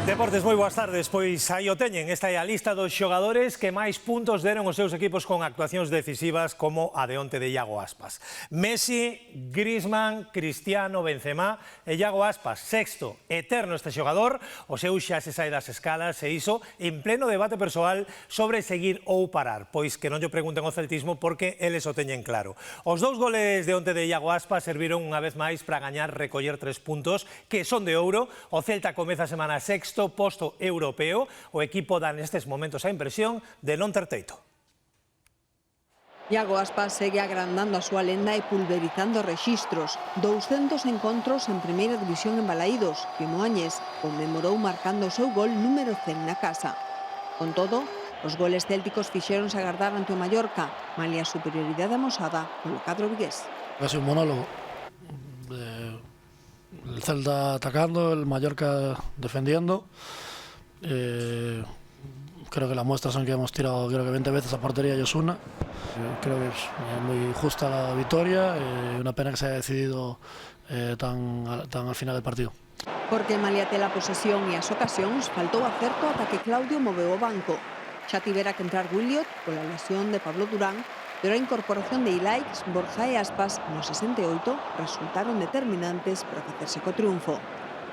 Deportes, moi boas tardes. Pois aí o teñen. Esta é a lista dos xogadores que máis puntos deron os seus equipos con actuacións decisivas como a de onte de Iago Aspas. Messi, Griezmann, Cristiano, Benzema e Iago Aspas. Sexto, eterno este xogador. O seu xa se sai das escalas e iso en pleno debate persoal sobre seguir ou parar. Pois que non lle pregunten ao celtismo porque eles o teñen claro. Os dous goles de onte de Iago Aspas serviron unha vez máis para gañar recoller 3 puntos que son de ouro. O Celta comeza a semana sexto posto europeo, o equipo dá nestes momentos a impresión de non ter teito. Iago Aspas segue agrandando a súa lenda e pulverizando rexistros. 200 encontros en primeira división en Balaídos, que Moañes conmemorou marcando o seu gol número 100 na casa. Con todo, os goles célticos fixéronse agardar ante o Mallorca, malia a superioridade amosada polo cadro vigués. Casi un monólogo. El Celta atacando, el Mallorca defendiendo. Creo que las muestras son que hemos tirado 20 veces a portería y Osuna. Creo que es muy justa la victoria. Una pena que se haya decidido tan al final del partido. Porque maliate la posesión e as ocasións, faltou acerto ata que Claudio moveu o banco. Xa tivera que entrar Williot pola lesión de Pablo Durán, pero a incorporación de Ilaix, Borja e Aspas no 68 resultaron determinantes para facerse co triunfo.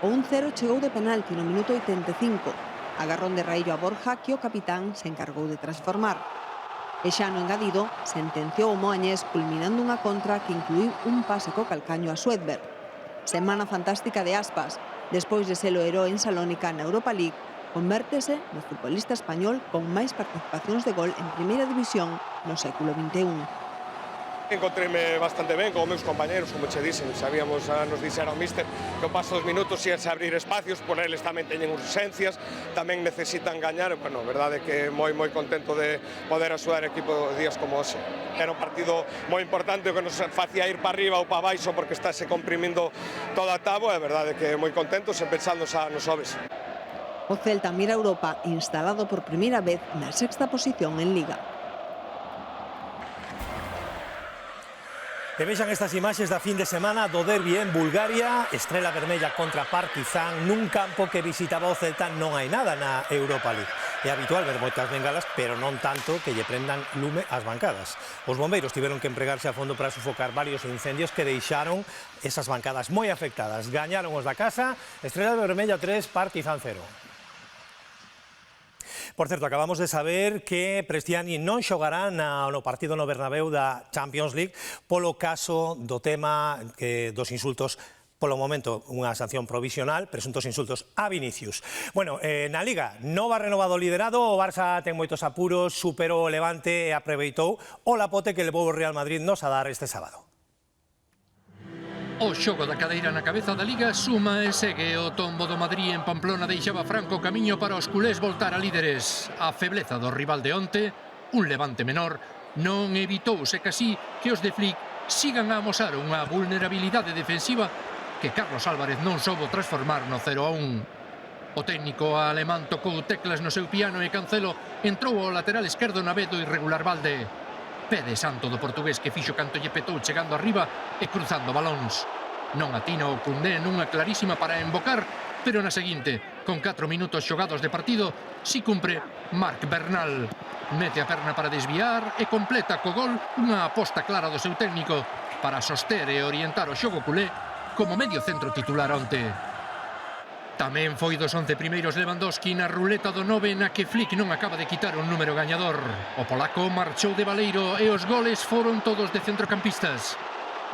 O 1-0 chegou de penalti no minuto 85. Agarrón de Raillo a Borja que o capitán se encargou de transformar. E xa no engadido sentenciou o Moañés culminando unha contra que incluíu un pase co calcaño a Suedberg. Semana fantástica de Aspas. Despois de ser o heroe en Salónica na Europa League, convértese no futbolista español con máis participacións de gol en primeira división no século XXI. Encontréme bastante ben con meus compañeros, como che dixen, sabíamos, nos dixera o míster que o paso dos minutos iase abrir espacios, por eles tamén teñen urxencias, tamén necesitan gañar, bueno, a verdade é que moi contento de poder axudar equipo días como hoxe. Era un partido moi importante que nos facía ir para arriba ou para baixo porque estáse comprimindo toda a táboa, e a verdade é que moi contentos e pensando xa nos xoves. O Celta mira a Europa instalado por primeira vez na sexta posición en Liga. E vexan estas imaxes da fin de semana do derbi en Bulgaria, Estrela Vermella contra Partizan, nun campo que visitaba o Celta. Non hai nada na Europa League. É habitual ver moitas bengalas, pero non tanto que lle prendan lume ás bancadas. Os bombeiros tiveron que empregarse a fondo para sufocar varios incendios que deixaron esas bancadas moi afectadas. Gañaron os da casa, Estrela Vermella 3, Partizan 0. Por certo, acabamos de saber que Prestiani non xogará no partido no Bernabéu da Champions League polo caso do tema dos insultos. Polo momento, unha sanción provisional, presuntos insultos a Vinicius. Bueno, na Liga, nova renovado liderado, o Barça ten moitos apuros, superou o Levante e aproveitou o lapote que levou o Real Madrid nos a dar este sábado. O xogo da cadeira na cabeza da Liga suma e segue. O tombo do Madrid en Pamplona deixaba franco camiño para os culés voltar a líderes. A febleza do rival de onte, un Levante menor, non evitouse casi que os de Flick sigan a amosar unha vulnerabilidade defensiva que Carlos Álvarez non soubo transformar no 0-1. O técnico alemán tocou teclas no seu piano e Cancelo entrou ao lateral esquerdo na vez do irregular Valde. Pede santo do portugués que fixo canto lle petou chegando arriba e cruzando balóns. Non atina o Koundé nunha clarísima para embocar, pero na seguinte, con 4 minutos xogados de partido, si cumpre Marc Bernal. Mete a perna para desviar e completa co gol unha aposta clara do seu técnico para soster e orientar o xogo culé como medio centro titular onte. Tamén foi dos 11 primeiros Lewandowski na ruleta do 9 na que Flick non acaba de quitar un número gañador. O polaco marchou de baleiro e os goles foron todos de centrocampistas.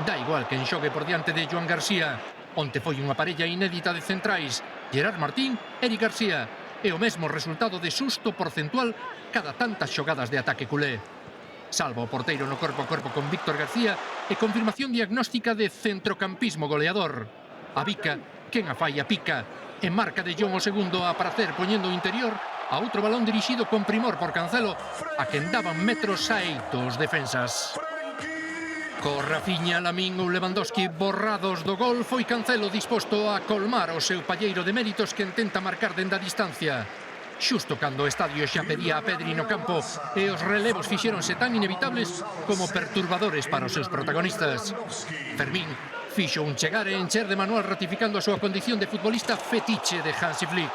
Dá igual que enxogue por diante de Joan García. Onte foi unha parella inédita de centrais, Gerard Martín, Eric García, e o mesmo resultado de susto porcentual cada tantas xogadas de ataque culé. Salva o porteiro no corpo a corpo con Víctor García e confirmación diagnóstica de centrocampismo goleador. A Vica, quen a falla pica, e marca de Jong o segundo a pracer poñendo o interior a outro balón dirixido con primor por Cancelo, a quen daban metros xaitos defensas. Co Rafinha, Lamín ou Lewandowski borrados do gol, foi Cancelo disposto a colmar o seu palleiro de méritos que intenta marcar dende a distancia. Xusto cando o estadio xa pedía a Pedri no campo e os relevos fixéronse tan inevitables como perturbadores para os seus protagonistas. Fermín fixo un chegar e encher de manual ratificando a súa condición de futbolista fetiche de Hansi Flick.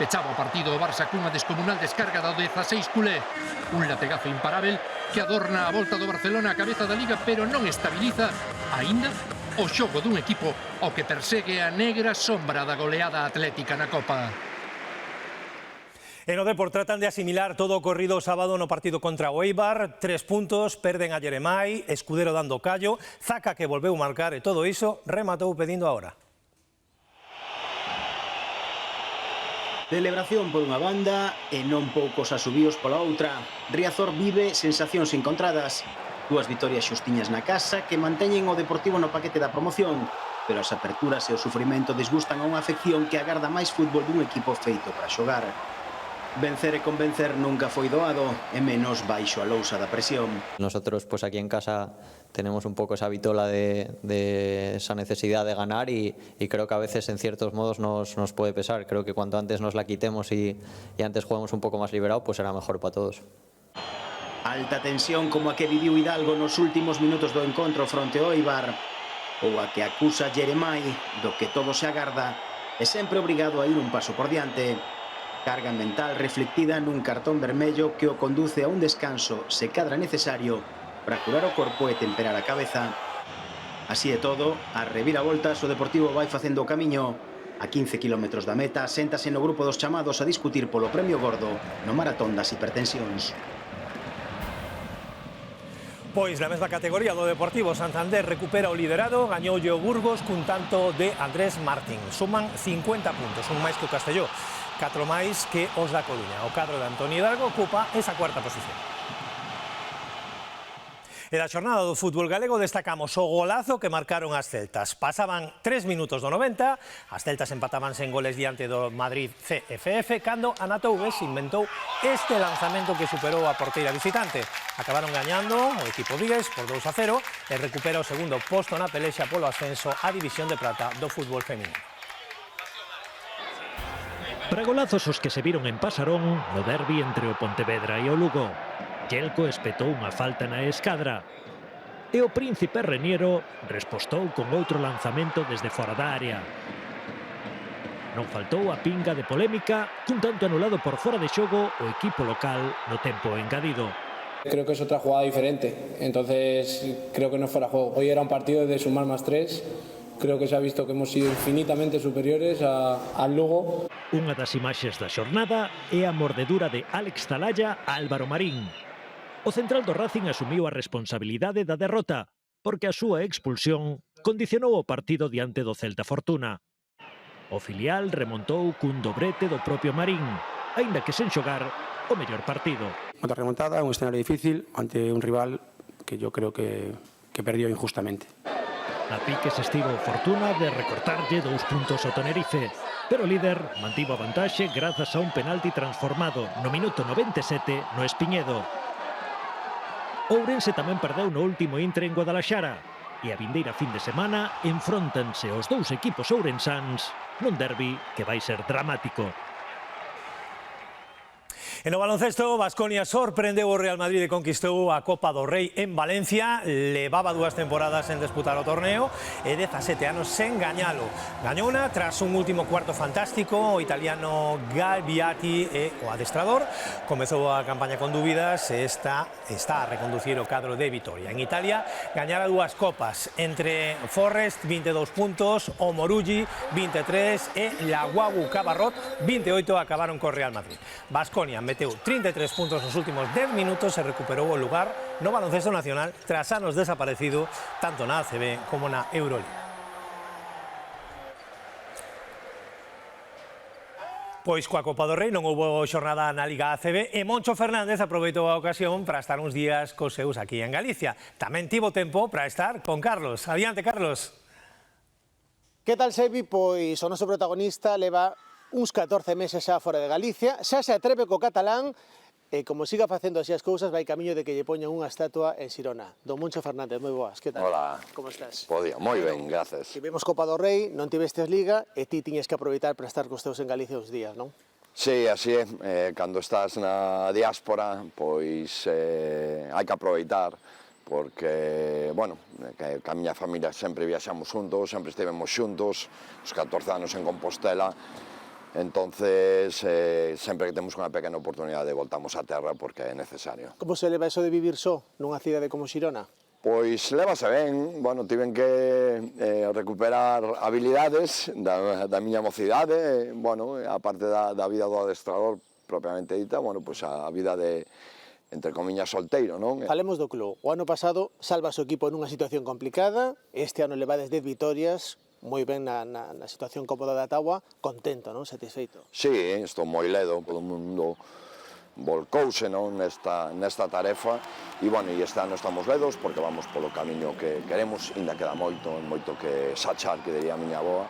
Pechaba o partido o Barça cunha descomunal descarga do 16 culé. Un lategazo imparável que adorna a volta do Barcelona a cabeza da Liga, pero non estabiliza aínda o xogo dun equipo ao que persegue a negra sombra da goleada atlética na Copa. En o Depor tratan de asimilar todo o corrido o sábado no partido contra o Eibar. 3 puntos, perden a Jeremai, Escudero dando callo, Zaca que volveu marcar e todo iso rematou pedindo a hora. Celebración por unha banda e non poucos asubíos pola outra. Riazor vive sensacións encontradas. 2 vitorias xustiñas na casa que manteñen o Deportivo no paquete da promoción, pero as aperturas e o sufrimento disgustan a unha afección que agarda máis fútbol dun equipo feito para xogar. Vencer e convencer nunca foi doado, e menos baixo a lousa da presión. Nosotros pues aquí en casa tenemos un poco esa vitola de esa necesidad de ganar y creo que a veces en ciertos modos nos puede pesar. Creo que cuanto antes nos la quitemos y antes juguemos un poco más liberado, pues será mejor para todos. Alta tensión como a que viviu Hidalgo nos últimos minutos do encontro fronte ao Eibar, ou a que acusa Jeremai do que todo se agarda e sempre obrigado a ir un paso por diante. Carga mental reflectida nun cartón vermello que o conduce a un descanso, se cadra necesario, para curar o corpo e temperar a cabeza. Así é todo, a reviravoltas o Deportivo vai facendo o camiño. A 15 kilómetros da meta, séntase no grupo dos chamados a discutir polo premio gordo no maratón das hipertensións. Pois na mesma categoría do Deportivo, Santander recupera o liderado, gañoulle o Burgos cun tanto de Andrés Martín. Suman 50 puntos, un máis que o Castelló, 4 máis que os da Coruña. O cadro de Antonio Hidalgo ocupa esa cuarta posición. E da xornada do fútbol galego destacamos o golazo que marcaron as celtas. Pasaban 3 minutos do 90, as celtas empatabanse en goles diante do Madrid CFF, cando Anatouves inventou este lanzamento que superou a porteira visitante. Acabaron gañando o equipo vigués por 2-0 e recupera o segundo posto na pelexa polo ascenso á División de Prata do fútbol feminino. Para golazos os que se viron en Pasarón no derbi entre o Pontevedra e o Lugo. Yelko espetou unha falta na escadra e o Príncipe Reniero respostou con outro lanzamento desde fora da área. Non faltou a pinga de polémica cun tanto anulado por fora de xogo o equipo local no tempo engadido. Creo que es otra jugada diferente, entonces creo que no fuera juego. Hoy era un partido de sumar más 3. Creo que se ha visto que hemos sido infinitamente superiores al Lugo. Unha das imaxes da xornada é a mordedura de Álex Zalaya a Álvaro Marín. O central do Racing asumiu a responsabilidade da derrota, porque a súa expulsión condicionou o partido diante do Celta Fortuna. O filial remontou cun dobrete do propio Marín, aínda que sen xogar o mellor partido. Outra remontada, un escenario difícil ante un rival que yo creo que perdió injustamente. A piques estivo Fortuna de recortarlle 2 puntos ao Tenerife, pero o líder mantivo a vantaxe grazas a un penalti transformado no minuto 97 no Espiñedo. Ourense tamén perdeu no último intre en Guadalaxara e a vindeira fin de semana enfróntanse os dous equipos ourensáns nun derbi que vai ser dramático. En o baloncesto, Baskonia sorprendeu o Real Madrid e conquistou a Copa do Rei en Valencia. Levaba 2 temporadas en disputar o torneo e 17 anos sen gañalo. Gañouna tras un último cuarto fantástico. O italiano Galbiati e o adestrador comezou a campaña con dúbidas e está a reconducir o cadro de Vitoria. En Italia gañara 2 copas entre Forrest 22 puntos, o Moruggi 23 e la Guagu Cabarrot 28 acabaron co Real Madrid. Baskonia meteu 33 puntos nos últimos 10 minutos e recuperou o lugar no baloncesto nacional tras anos desaparecido tanto na ACB como na Euroliga. Pois coa Copa do Rei non houbo xornada na Liga ACB e Moncho Fernández aproveitou a ocasión para estar uns días cos seus aquí en Galicia. Tamén tivo tempo para estar con Carlos. Adiante, Carlos. Que tal, Sebi? Pois o noso protagonista leva uns 14 meses xa fora de Galicia, xa se atreve co catalán e como siga facendo así as cousas vai camiño de que lle poñan unha estatua en Xirona. Don Moncho Fernández, moi boas, que tal? Hola. Como estás? Podía, moi ben, gracias. Tivemos Copa do Rei, non tivestes Liga e ti tiñes que aproveitar para estar cos teus en Galicia uns días, non? Sí, así é. Cando estás na diáspora, pois hai que aproveitar porque, bueno, que a miña familia sempre viaxamos xuntos, sempre estivemos xuntos, os 14 anos en Compostela, Entonces, sempre que temos unha pequena oportunidade voltamos a terra porque é necesario. Como se leva eso de vivir só nunha cidade como Xirona? Pois levase ben, bueno, tiven que recuperar habilidades da miña mocidade, bueno, a parte da vida do adestrador propiamente dita, bueno, pois a vida de, entre comillas, solteiro, non? Falemos do club. O ano pasado salva o seu equipo nunha situación complicada, este ano levades 10 vitorias, moi ben na situación cómoda da táboa, contento, non? Satisfeito? Sí, estou moi ledo, todo o mundo volcouse, non, nesta tarefa e, bueno, e este ano estamos ledos porque vamos polo camiño que queremos, ainda queda moito que sachar, que diría a miña avoa,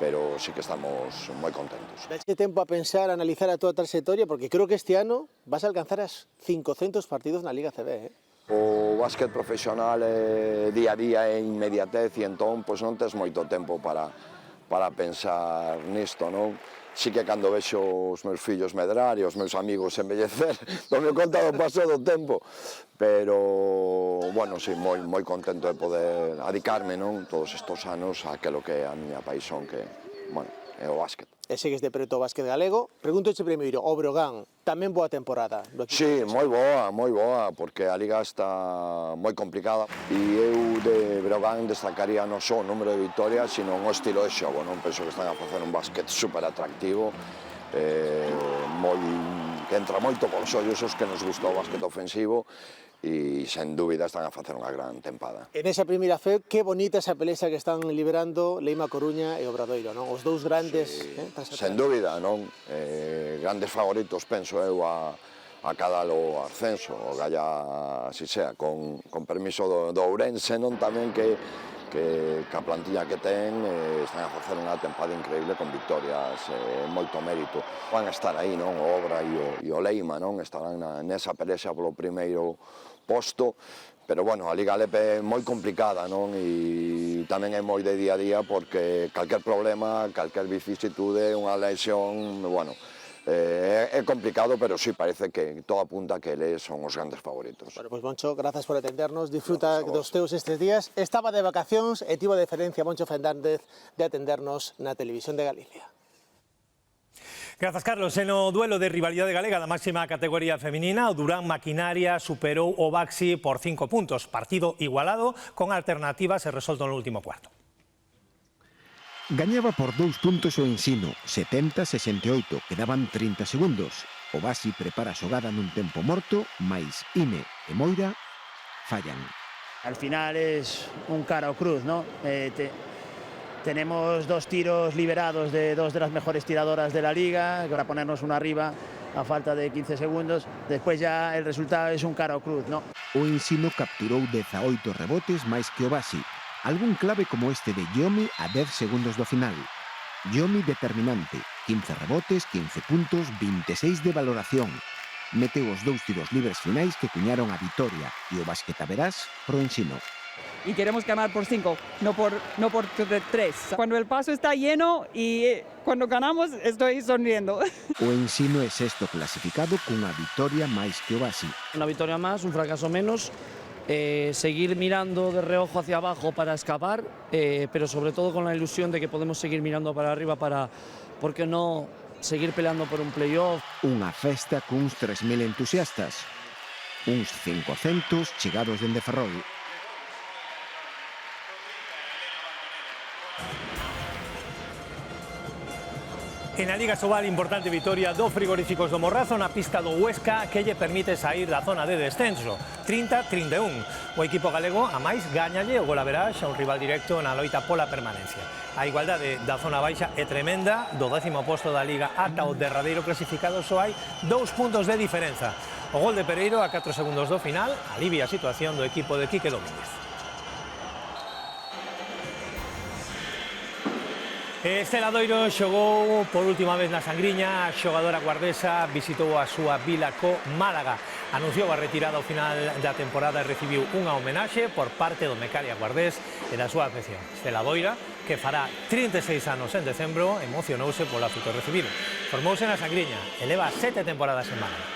pero sí que estamos moi contentos. Dache tempo a pensar, a analizar a túa trayectoria, porque creo que este ano vas a alcanzar as 500 partidos na Liga CB, O básquet profesional é día a día, é inmediatez, e entón pois non tes moito tempo para pensar nisto, non? Sí que cando vexo os meus fillos medrar e os meus amigos envellecer, non me conta do paso do tempo, pero, bueno, sí, moi contento de poder adicarme, non, todos estes anos a aquilo que é a miña paixón, que, bueno, é o básquet. E segues de preto o básquet galego. Pregúntoche primeiro, o Brogan, tamén boa temporada? Sí, moi boa, porque a Liga está moi complicada e eu de Brogan destacaría non só o número de vitorias, sino o estilo de xogo, non? Penso que están a facer un básquet super atractivo, que entra moito polos ollos os que nos gusta o básquet ofensivo e, sen dúbida, están a facer unha gran tempada. En esa primeira fe, que bonita esa pelea que están liberando Leima Coruña e Obradoiro, non? Os dous grandes... Sen dúbida, non? Grandes favoritos, penso eu, a cada o ascenso, o galla, así sea, con permiso do Ourense, non? Tamén que a plantilla que ten están a facer unha tempada increíble con victorias, moito mérito. Van a estar aí, non? O Obra e o Leima, non? Estarán nesa pelea polo primeiro posto, pero, bueno, a Liga Lepe é moi complicada, non? E tamén é moi de día a día porque calquer problema, calquer vicisitude, unha lesión, bueno, é complicado, pero sí, parece que todo apunta que eles son os grandes favoritos. Bueno, pois, Moncho, grazas por atendernos, disfruta dos teus estes días. Estaba de vacacións e tivo a deferencia Moncho Fernández de atendernos na Televisión de Galicia. Grazas, Carlos. En o duelo de rivalidade galega da máxima categoría feminina, o Durán Maquinaria superou o Baxi por 5 puntos. Partido igualado, con alternativas e resolto no último cuarto. Gañaba por 2 puntos o Ensino, 70-68, quedaban 30 segundos. O Baxi prepara a xogada nun tempo morto, mais Ine e Moira fallan. Al final es un cara o cruz, ¿no? Tenemos 2 tiros liberados de 2 de las mejores tiradoras de la liga, para ponernos uno arriba a falta de 15 segundos. Después ya el resultado es un cara o cruz, ¿no? O Ensino capturou 18 rebotes máis que o Baxi. Algún clave como este de Yomi a 10 segundos do final. Yomi determinante, 15 rebotes, 15 puntos, 26 de valoración. Meteu os 2 tiros libres finais que cuñaron a vitoria e o basquetaverás pro Ensino. Y queremos ganar por 5, no por 3. Cuando el paso está lleno y cuando ganamos estoy sonriendo. O Ensino é sexto clasificado cunha vitoria máis que o Baxi. Una victoria más, un fracaso menos. Seguir mirando de reojo hacia abajo para escapar, pero sobre todo con la ilusión de que podemos seguir mirando para arriba para, ¿por qué no, seguir peleando por un playoff? Unha festa cuns 3.000 entusiastas, uns 500 chegados dende Ferrol. En a Liga Sobal, importante vitoria do Frigoríficos do Morrazo na pista do Huesca que lle permite sair da zona de descenso, 30-31. O equipo galego, a máis, gañalle o golaverás a un rival directo na loita pola permanencia. A igualdade da zona baixa é tremenda, do 10º posto da Liga ata o derradeiro clasificado só hai 2 puntos de diferenza. O gol de Pereiro a 4 segundos do final alivia a situación do equipo de Quique Domínguez. Estela Doiro xogou por última vez na Sangriña, a xogadora guardesa visitou a súa vila co Málaga. Anunciou a retirada ao final da temporada e recibiu unha homenaxe por parte do Mecalia Guardés e da súa afección. Estela Doira, que fará 36 anos en decembro, emocionouse polo afecto recibido. Formouse na Sangriña e leva 7 temporadas en Málaga.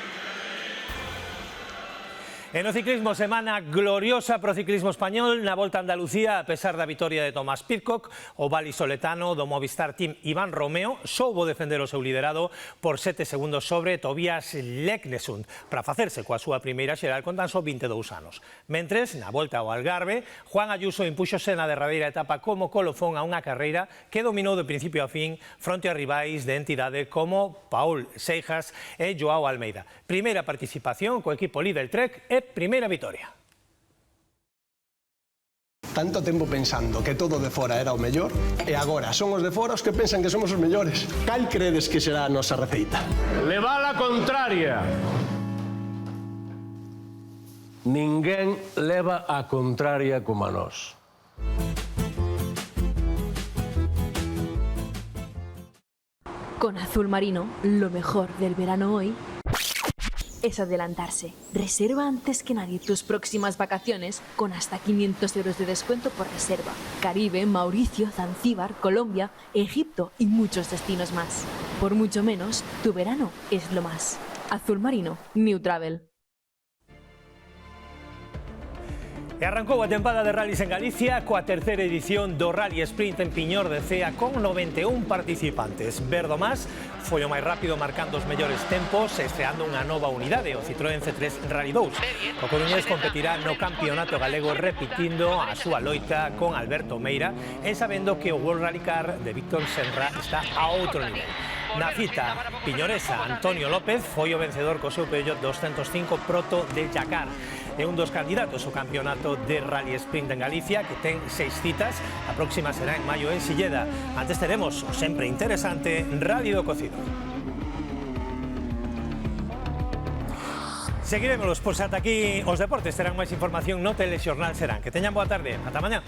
E no ciclismo, semana gloriosa pro ciclismo español na Volta a Andalucía, a pesar da vitoria de Tomás Pidcock, o valisoletano do Movistar Team Iván Romeo soubo defender o seu liderado por 7 segundos sobre Tobias Leknesund para facerse coa súa primeira xeral con tan só 22 anos. Mentres, na Volta ao Algarve, Juan Ayuso impúxose na derradeira etapa como colofón a unha carreira que dominou de principio a fin fronte a rivais de entidade como Paul Seijas e Joao Almeida. Primeira participación co equipo líder Trek e primeira vitoria. Tanto tempo pensando que todo de fora era o mellor e agora son os de fora os que pensan que somos os mellores. Cal credes que será a nosa receita? Levar a contraria. Ninguén leva a contraria como a nós. Con Azul Marino, lo mejor del verano hoy es adelantarse. Reserva antes que nadie tus próximas vacaciones con hasta 500 euros de descuento por reserva. Caribe, Mauricio, Zanzíbar, Colombia, Egipto y muchos destinos más. Por mucho menos, tu verano es lo más. Azul Marino, New Travel. E arrancou a tempada de rallies en Galicia coa terceira edición do Rally Sprint en Piñor de Cea con 91 participantes. Verdomás foi o máis rápido marcando os mellores tempos e estreando unha nova unidade, o Citroën C3 Rally 2. O coruñés competirá no campeonato galego repetindo a súa loita con Alberto Meira e sabendo que o World Rally Car de Víctor Senra está a outro nivel. Na cita piñoresa, Antonio López foi o vencedor co seu Peugeot 205 Proto de Jacar. É un dos candidatos ao campeonato de Rally Sprint en Galicia, que ten 6 citas. A próxima será en maio en Silleda. Antes teremos o sempre interesante Rally do Cocido. Seguiremos, pois ata aquí os deportes. Terán máis información no Telexornal Serán. Que teñan boa tarde. Ata mañá.